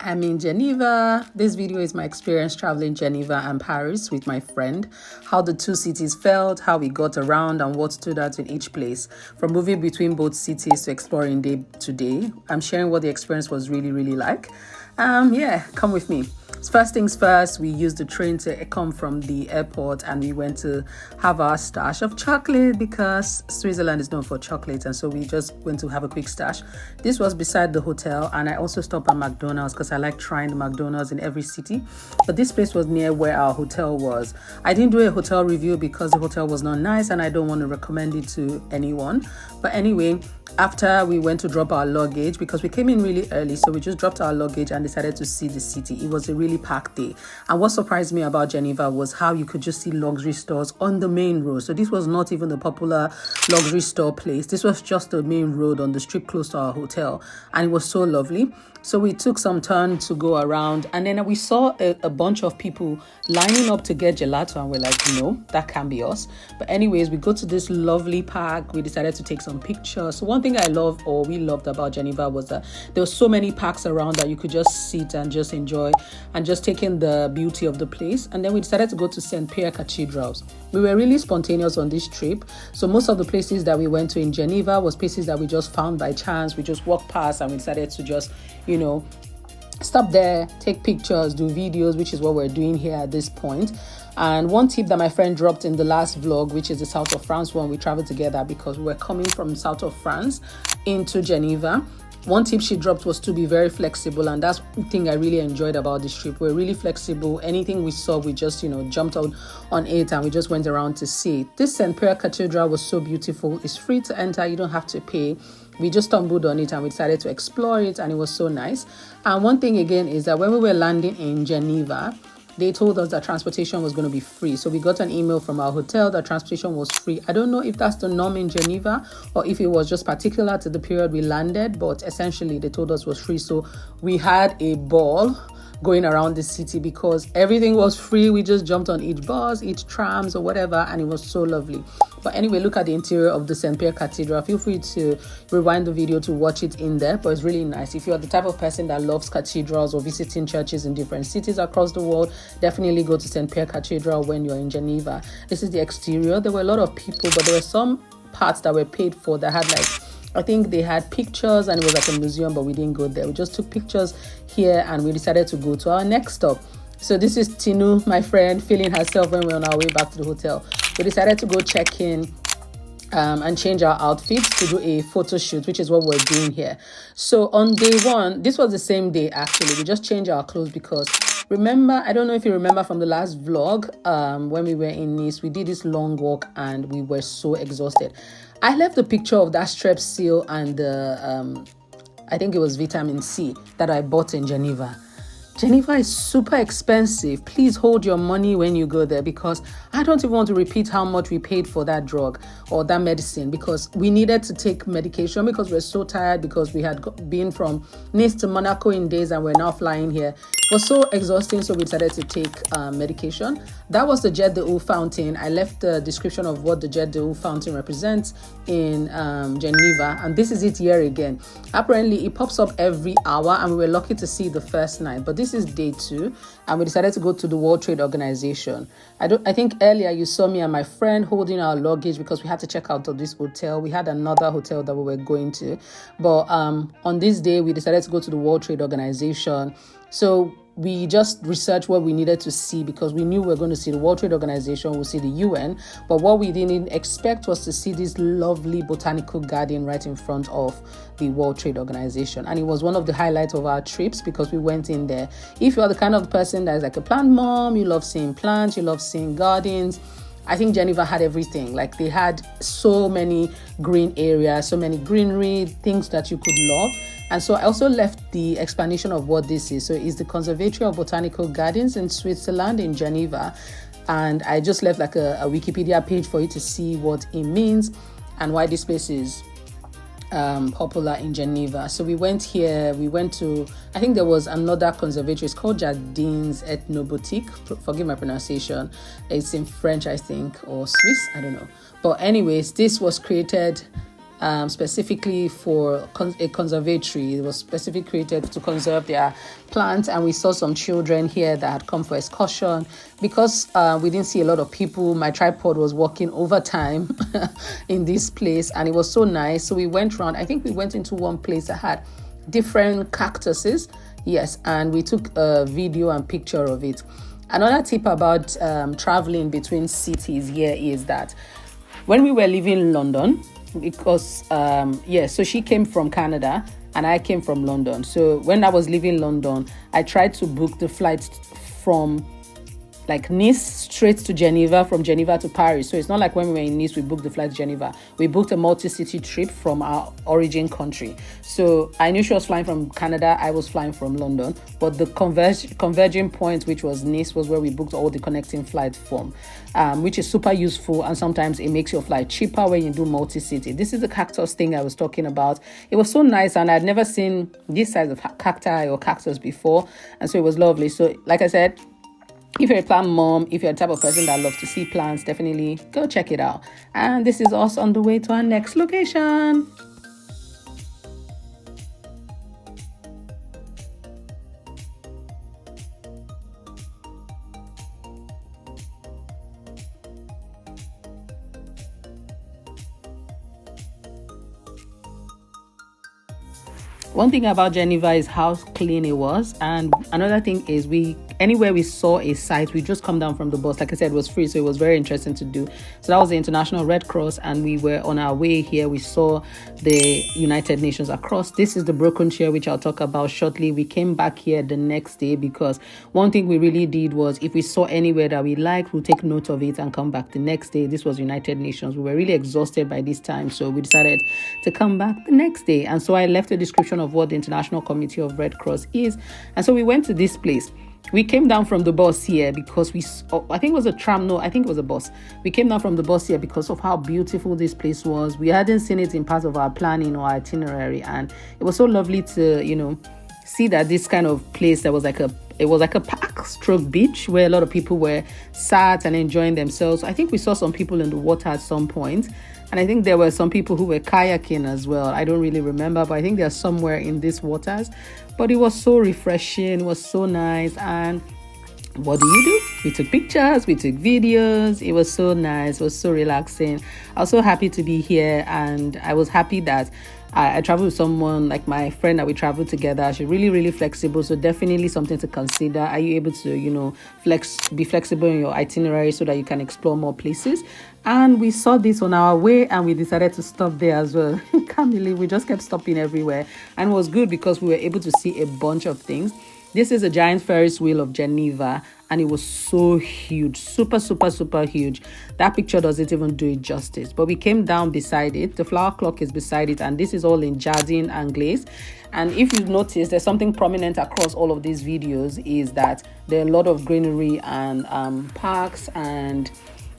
I'm in Geneva. This video is my experience traveling Geneva and Paris with my friend, how the two cities felt, how we got around and what stood out in each place. From moving between both cities to exploring day to day, I'm sharing what the experience was really like. Come with me. First things first, we used the train to come from the airport and we went to have our stash of chocolate because Switzerland is known for chocolate, and so we just went to have a quick stash. This was beside the hotel, and I also stopped at McDonald's because I like trying the McDonald's in every city, but this place was near where our hotel was. I didn't do a hotel review because the hotel was not nice and I don't want to recommend it to anyone, but anyway, after we went to drop our luggage, because we came in really early, so we just dropped our luggage and decided to see the city. It was a really packed day. And what surprised me about Geneva was how you could just see luxury stores on the main road. So this was not even the popular luxury store place. This was just the main road on the strip close to our hotel. And it was so lovely. So we took some time to go around, and then we saw a bunch of people lining up to get gelato, and we're like, no, that can't be us. But anyways, we go to this lovely park. We decided to take some pictures. So one thing we loved about Geneva was that there were so many parks around that you could just sit and just enjoy and just take in the beauty of the place. And then we decided to go to Pierre Cathedral. We were really spontaneous on this trip. So most of the places that we went to in Geneva was places that we just found by chance. We just walked past and we decided to just, stop there, take pictures, do videos, which is what we're doing here at this point. And one tip that my friend dropped in the last vlog, which is the south of France one, we traveled together because we were coming from south of France into Geneva. One tip she dropped was to be very flexible, and that's one thing I really enjoyed about this trip. We're really flexible. Anything we saw, we just, jumped out on it and we just went around to see it. This Pierre Cathedral was so beautiful. It's free to enter. You don't have to pay. We just stumbled on it and we decided to explore it, and it was so nice. And one thing again is that when we were landing in Geneva, they told us that transportation was going to be free. So we got an email from our hotel that transportation was free. I don't know if that's the norm in Geneva or if it was just particular to the period we landed, but essentially they told us it was free. So we had a ball going around the city because everything was free. We just jumped on each bus, each trams or whatever, and it was so lovely. But anyway, look at the interior of the Pierre Cathedral. Feel free to rewind the video to watch it in there, but it's really nice. If you're the type of person that loves cathedrals or visiting churches in different cities across the world, definitely go to Pierre Cathedral when you're in Geneva. This is the exterior. There were a lot of people, but there were some parts that were paid for that had I think they had pictures and it was like a museum, but we didn't go there. We just took pictures here and we decided to go to our next stop. So this is Tinu, my friend, feeling herself when we're on our way back to the hotel. We decided to go check in and change our outfits to do a photo shoot, which is what we're doing here. So on day one, this was the same day actually. We just changed our clothes because remember, I don't know if you remember from the last vlog, when we were in Nice, we did this long walk and we were so exhausted. I left a picture of that Strepsil and the, I think it was vitamin C that I bought in Geneva. Geneva is super expensive. Please hold your money when you go there because I don't even want to repeat how much we paid for that drug or that medicine because we needed to take medication because we're so tired because we had been from Nice to Monaco in days and we're now flying here. It was so exhausting, so we decided to take medication. That was the Jet d'Eau fountain. I left the description of what the Jet d'Eau fountain represents in Geneva, and this is it here again. Apparently, it pops up every hour, and we were lucky to see the first night. But this is day 2, and we decided to go to the World Trade Organization. I think earlier you saw me and my friend holding our luggage because we had to check out of this hotel. We had another hotel that we were going to, but on this day we decided to go to the World Trade Organization. So we just researched what we needed to see because we knew we were going to see the World Trade Organization, we'll see the UN, but what we didn't expect was to see this lovely botanical garden right in front of the World Trade Organization. And it was one of the highlights of our trips because we went in there. If you're the kind of person that is like a plant mom, you love seeing plants, you love seeing gardens, I think Geneva had everything. Like they had so many green areas, so many greenery, things that you could love. And so I also left the explanation of what this is. So it's the Conservatory of Botanical Gardens in Switzerland in Geneva. And I just left like a Wikipedia page for you to see what it means and why this place is popular in Geneva. So we went here, we went to, I think there was another conservatory, it's called Jardins Ethnobotanique, forgive my pronunciation, it's in French I think, or Swiss, I don't know. But anyways, this was created specifically for a conservatory. It was specifically created to conserve their plants, and we saw some children here that had come for excursion. Because we didn't see a lot of people, my tripod was working overtime in this place, and it was so nice. So we went around. I think we went into one place that had different cactuses, yes, and we took a video and picture of it. Another tip about traveling between cities here is that when we were living in London, because so she came from Canada and I came from London. So when I was leaving London, I tried to book the flight from like Nice straight to Geneva, from Geneva to Paris. So it's not like when we were in Nice, we booked the flight to Geneva. We booked a multi-city trip from our origin country. So I knew she was flying from Canada, I was flying from London, but the converging point, which was Nice, was where we booked all the connecting flights from, which is super useful, and sometimes it makes your flight cheaper when you do multi-city. This is the cactus thing I was talking about. It was so nice, and I'd never seen this size of cacti or cactus before, and so it was lovely. So like I said, if you're a plant mom, if you're the type of person that loves to see plants, definitely go check it out. And this is us on the way to our next location. One thing about Geneva is how clean it was, and another thing is anywhere we saw a site, we just come down from the bus. Like I said, it was free, so it was very interesting to do. So that was the International Red Cross, and we were on our way here. We saw the United Nations across. This is the broken chair, which I'll talk about shortly. We came back here the next day because one thing we really did was if we saw anywhere that we liked, we'll take note of it and come back the next day. This was United Nations. We were really exhausted by this time, so we decided to come back the next day. And so I left a description of what the International Committee of Red Cross is. And so we went to this place. We came down from the bus here because I think it was a tram. No, I think it was a bus. We came down from the bus here because of how beautiful this place was. We hadn't seen it in part of our planning or itinerary, and it was so lovely to, see that this kind of place that was like a park stroke beach where a lot of people were sat and enjoying themselves. I think we saw some people in the water at some point, and I think there were some people who were kayaking as well. I don't really remember, but I think they're somewhere in these waters. But it was so refreshing, it was so nice. And what do? We took pictures, we took videos. It was so nice, it was so relaxing. I was so happy to be here, and I was happy that I traveled with someone like my friend that we traveled together. She's really, really flexible. So definitely something to consider. Are you able to, be flexible in your itinerary so that you can explore more places? And we saw this on our way, and we decided to stop there as well. Can't believe we just kept stopping everywhere. And it was good because we were able to see a bunch of things. This is a giant Ferris wheel of Geneva, and it was so huge, super, super, super huge. That picture doesn't even do it justice. But we came down beside it. The flower clock is beside it, and this is all in Jardin Anglaise. And if you've noticed, there's something prominent across all of these videos is that there are a lot of greenery and parks and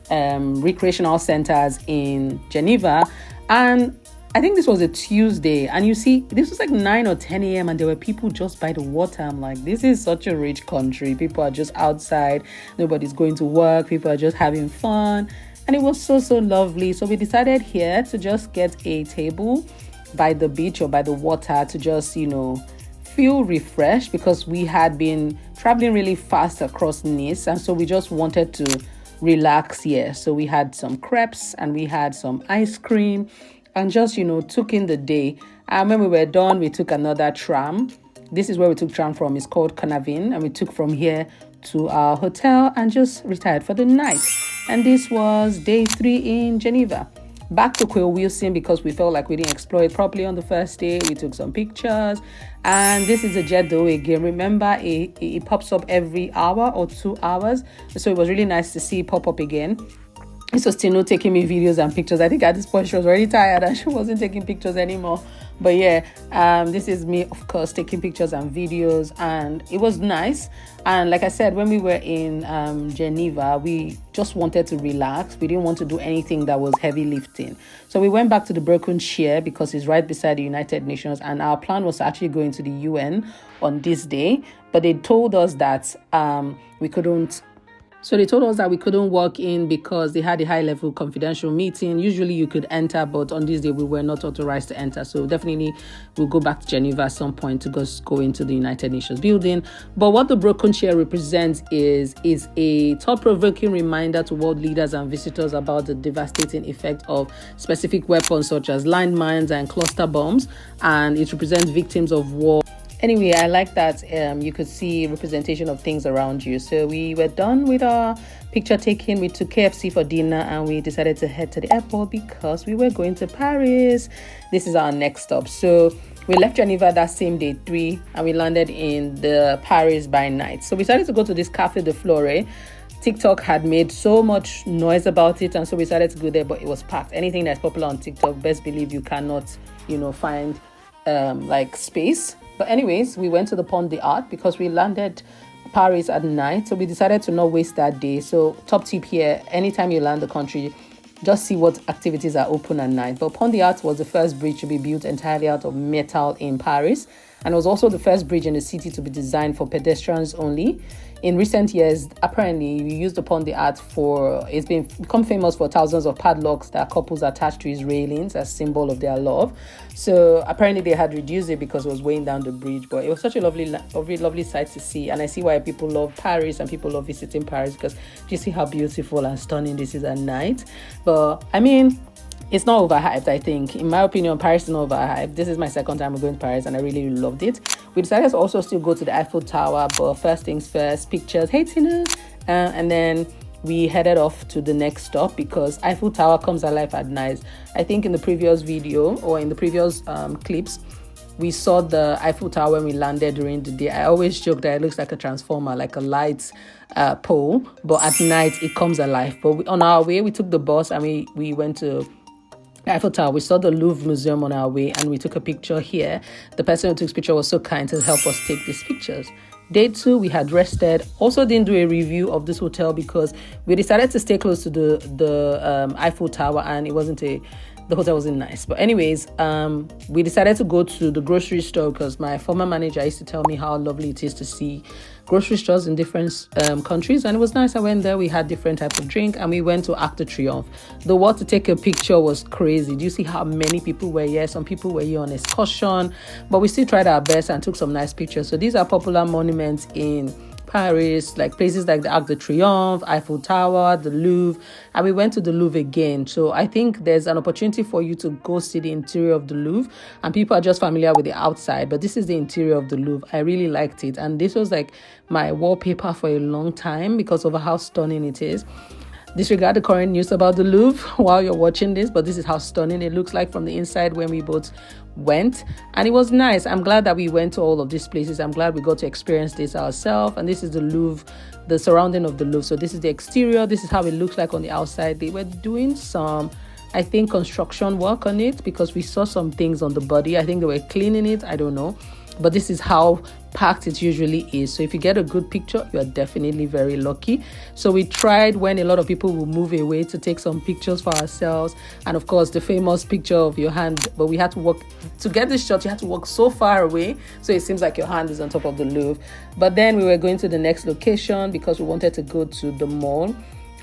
recreational centers in Geneva. And I think this was a Tuesday, and you see, this was like 9 or 10 a.m. and there were people just by the water. I'm like, this is such a rich country. People are just outside. Nobody's going to work. People are just having fun. And it was so, so lovely. So we decided here to just get a table by the beach or by the water to just, feel refreshed, because we had been traveling really fast across Nice. And so we just wanted to relax here. So we had some crepes and we had some ice cream, and just, took in the day. And when we were done, we took another tram. This is where we took tram from. It's called Canavin. And we took from here to our hotel and just retired for the night. And this was day 3 in Geneva. Back to Quai Wilson because we felt like we didn't explore it properly on the first day. We took some pictures. And this is a jet d'eau again. Remember, it pops up every hour or 2 hours. So it was really nice to see it pop up again. This was Tino taking me videos and pictures. I think at this point she was already tired and she wasn't taking pictures anymore. But yeah, this is me, of course, taking pictures and videos, and it was nice. And like I said, when we were in Geneva, we just wanted to relax. We didn't want to do anything that was heavy lifting. So we went back to the broken chair because it's right beside the United Nations, and our plan was actually going to the UN on this day. But they told us that we couldn't So they told us that we couldn't walk in because they had a high-level confidential meeting. Usually you could enter, but on this day we were not authorized to enter. So definitely we'll go back to Geneva at some point to go into the United Nations building. But what the broken chair represents is a thought-provoking reminder to world leaders and visitors about the devastating effect of specific weapons such as landmines and cluster bombs. And it represents victims of war. Anyway, I like that you could see representation of things around you. So we were done with our picture taking. We took KFC for dinner and we decided to head to the airport because we were going to Paris. This is our next stop. So we left Geneva that same day, 3, and we landed in the Paris by night. So we decided to go to this Café de Flore. TikTok had made so much noise about it, and so we decided to go there, but it was packed. Anything that's popular on TikTok, best believe you cannot, find like space. But anyways, we went to the Pont de Art because we landed Paris at night. So we decided to not waste that day. So top tip here, anytime you land the country, just see what activities are open at night. But Pont de Art was the first bridge to be built entirely out of metal in Paris. And it was also the first bridge in the city to be designed for pedestrians only. In recent years, apparently, we used the Pont de Art it's become famous for thousands of padlocks that couples attached to its railings as symbol of their love. So apparently they had reduced it because it was weighing down the bridge, but it was such a lovely sight to see. And I see why people love Paris and people love visiting Paris, because you see how beautiful and stunning this is at night. But I mean, it's not overhyped, I think. In my opinion, Paris is not overhyped. This is my second time going to Paris and I really loved it. We decided to also still go to the Eiffel Tower, but first things first, pictures. Hey, Tina! And then we headed off to the next stop because Eiffel Tower comes alive at night. I think in the previous video or in the previous clips, we saw the Eiffel Tower when we landed during the day. I always joke that it looks like a transformer, like a light pole, but at night it comes alive. But on our way, we took the bus and we went to Eiffel Tower. We saw the Louvre Museum on our way and we took a picture here. The person who took this picture was so kind to help us take these pictures. Day 2, we had rested. Also didn't do a review of this hotel because we decided to stay close to the Eiffel Tower and the hotel wasn't nice. But anyways, we decided to go to the grocery store because my former manager used to tell me how lovely it is to see grocery stores in different countries, and it was nice. I went there, we had different types of drink, and we went to Arc de Triomphe. The wall to take a picture was crazy. Do you see how many people were here? Some people were here on excursion, but we still tried our best and took some nice pictures. So these are popular monuments in Paris, like places like the Arc de Triomphe, Eiffel Tower, the Louvre, and we went to the Louvre again. So I think there's an opportunity for you to go see the interior of the Louvre, and people are just familiar with the outside, but this is the interior of the Louvre. I really liked it, and this was like my wallpaper for a long time because of how stunning it is. Disregard the current news about the Louvre while you're watching this, but this is how stunning it looks like from the inside when we both went, and it was nice. I'm glad that we went to all of these places. I'm glad we got to experience this ourselves. And this is the Louvre, the surrounding of the Louvre. So this is the exterior. This is how it looks like on the outside. They were doing some, I think, construction work on it because we saw some things on the body. I think they were cleaning it. I don't know. But this is how packed it usually is. So if you get a good picture, you are definitely very lucky. So we tried, when a lot of people will move away, to take some pictures for ourselves. And of course, the famous picture of your hand. But we had to walk, to get this shot, you had to walk so far away. So it seems like your hand is on top of the Louvre. But then we were going to the next location because we wanted to go to the mall.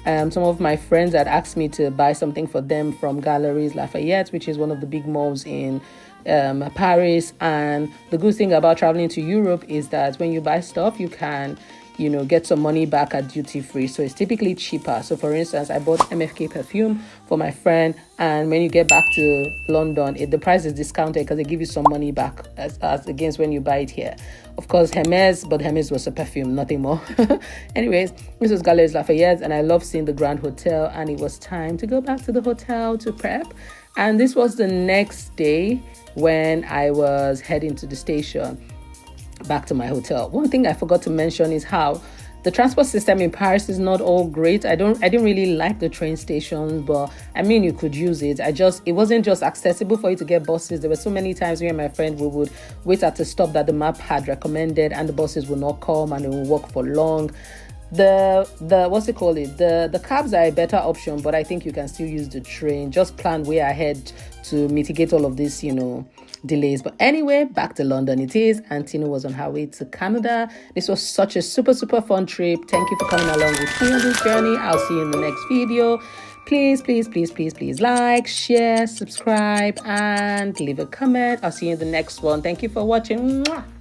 Some of my friends had asked me to buy something for them from Galeries, Lafayette, which is one of the big malls in Paris. And the good thing about traveling to Europe is that when you buy stuff, you can, get some money back at duty free. So it's typically cheaper. So for instance, I bought MFK perfume for my friend, and when you get back to London, the price is discounted because they give you some money back as against when you buy it here. Of course, Hermes, but Hermes was a perfume, nothing more. Anyways, this was Galeries Lafayette, and I love seeing the Grand Hotel, and it was time to go back to the hotel to prep. And this was the next day when I was heading to the station back to my hotel. One thing I forgot to mention is how the transport system in Paris is not all great. I didn't really like the train stations, but I mean, you could use it. It wasn't just accessible for you to get buses. There were so many times me and my friend, we would wait at a stop that the map had recommended, and the buses would not come, and they would walk for long. The cabs are a better option, but I think you can still use the train. Just plan way ahead to mitigate all of this, delays. But anyway, back to London it is, and Tino was on her way to Canada. This was such a super fun trip. Thank you for coming along with me on this journey. I'll see you in the next video. Please like, share, subscribe, and leave a comment. I'll see you in the next one. Thank you for watching. Mwah!